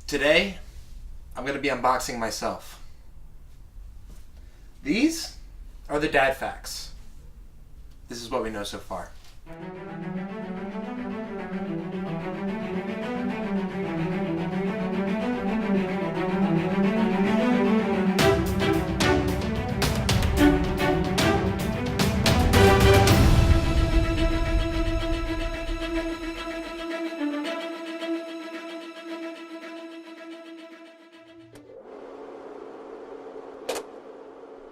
Today, I'm going to be unboxing myself. These are the dad facts. This is what we know so far.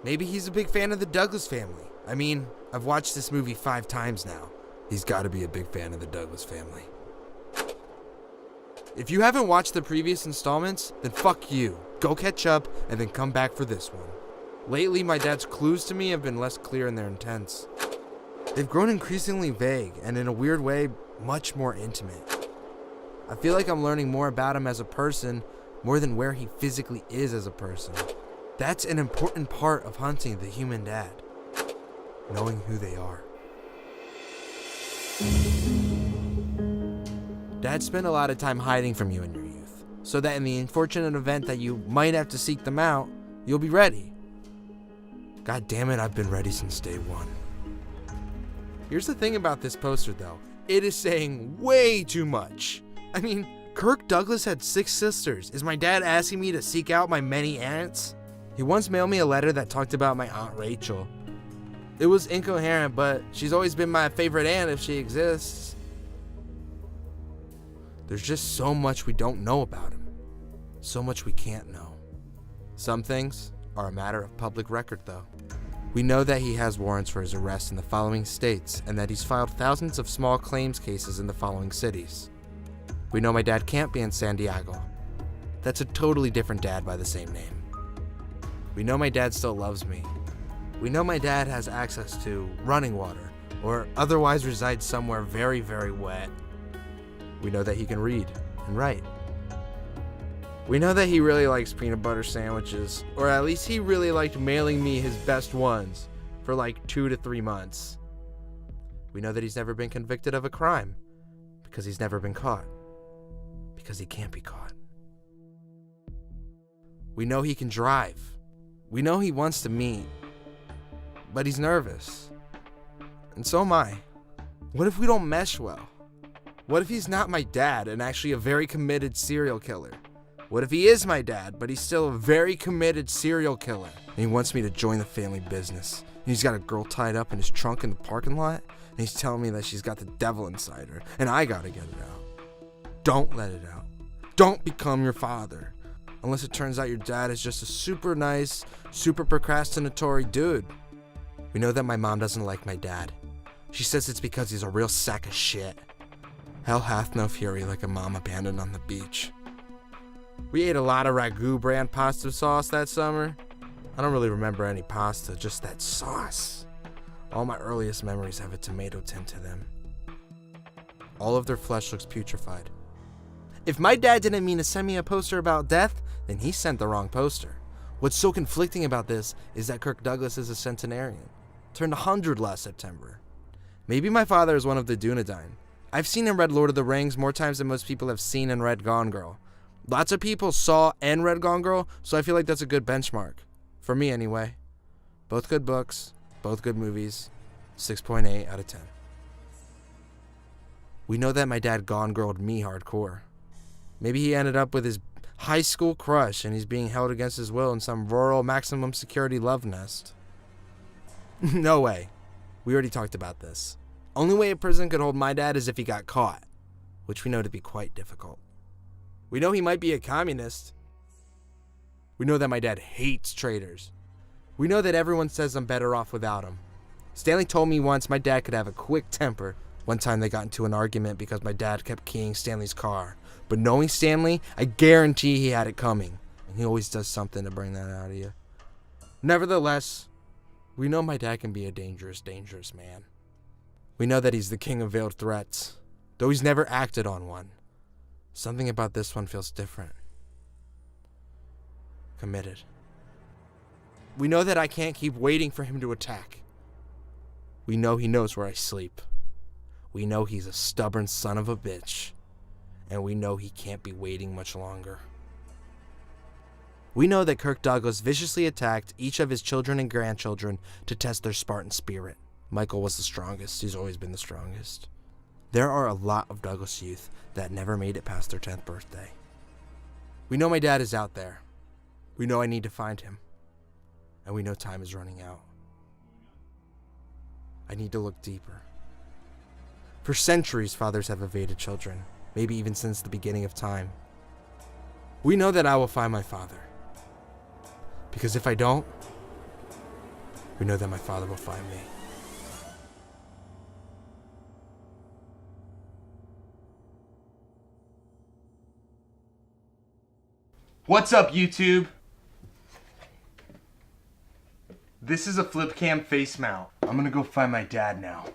Maybe he's a big fan of the Douglas family. I mean, I've watched this movie 5 times now. He's got to be a big fan of the Douglas family. If you haven't watched the previous installments, then fuck you. Go catch up and then come back for this one. Lately, my dad's clues to me have been less clear in their intents. They've grown increasingly vague and in a weird way, much more intimate. I feel like I'm learning more about him as a person more than where he physically is as a person. That's an important part of hunting the human dad. Knowing who they are. Dad spent a lot of time hiding from you in your youth, so that in the unfortunate event that you might have to seek them out, you'll be ready. God damn it, I've been ready since day one. Here's the thing about this poster though. It is saying way too much. I mean, Kirk Douglas had 6 sisters. Is my dad asking me to seek out my many aunts? He once mailed me a letter that talked about my Aunt Rachel. It was incoherent, but she's always been my favorite aunt if she exists. There's just so much we don't know about him. So much we can't know. Some things are a matter of public record, though. We know that he has warrants for his arrest in the following states, and that he's filed thousands of small claims cases in the following cities. We know my dad can't be in San Diego. That's a totally different dad by the same name. We know my dad still loves me. We know my dad has access to running water, or otherwise resides somewhere very, very wet. We know that he can read and write. We know that he really likes peanut butter sandwiches, or at least he really liked mailing me his best ones for like 2 to 3 months. We know that he's never been convicted of a crime, because he's never been caught. Because he can't be caught. We know he can drive. We know he wants to meet, but he's nervous. And so am I. What if we don't mesh well? What if he's not my dad and actually a very committed serial killer? What if he is my dad, but he's still a very committed serial killer? And he wants me to join the family business. And he's got a girl tied up in his trunk in the parking lot, and he's telling me that she's got the devil inside her, and I gotta get it out. Don't let it out. Don't become your father. Unless it turns out your dad is just a super nice, super procrastinatory dude. We know that my mom doesn't like my dad. She says it's because he's a real sack of shit. Hell hath no fury like a mom abandoned on the beach. We ate a lot of Ragu brand pasta sauce that summer. I don't really remember any pasta, just that sauce. All my earliest memories have a tomato tint to them. All of their flesh looks putrefied. If my dad didn't mean to send me a poster about death, then he sent the wrong poster. What's so conflicting about this is that Kirk Douglas is a centenarian. Turned 100 last September. Maybe my father is one of the Dunedain. I've seen and read Lord of the Rings more times than most people have seen and read Gone Girl. Lots of people saw and read Gone Girl, so I feel like that's a good benchmark. For me anyway. Both good books, both good movies. 6.8 out of 10. We know that my dad Gone Girl'd me hardcore. Maybe he ended up with his high school crush and he's being held against his will in some rural maximum security love nest. No way. We already talked about this. Only way a prison could hold my dad is if he got caught, which we know to be quite difficult. We know he might be a communist. We know that my dad hates traitors. We know that everyone says I'm better off without him. Stanley told me once my dad could have a quick temper. One time they got into an argument because my dad kept keying Stanley's car. But knowing Stanley, I guarantee he had it coming. And he always does something to bring that out of you. Nevertheless, we know my dad can be a dangerous, dangerous man. We know that he's the king of veiled threats, though he's never acted on one. Something about this one feels different. Committed. We know that I can't keep waiting for him to attack. We know he knows where I sleep. We know he's a stubborn son of a bitch. And we know he can't be waiting much longer. We know that Kirk Douglas viciously attacked each of his children and grandchildren to test their Spartan spirit. Michael was the strongest. He's always been the strongest. There are a lot of Douglas youth that never made it past their 10th birthday. We know my dad is out there. We know I need to find him. And we know time is running out. I need to look deeper. For centuries, fathers have evaded children, maybe even since the beginning of time. We know that I will find my father. Because if I don't, we know that my father will find me. What's up, YouTube? This is a flip cam face mount. I'm gonna go find my dad now.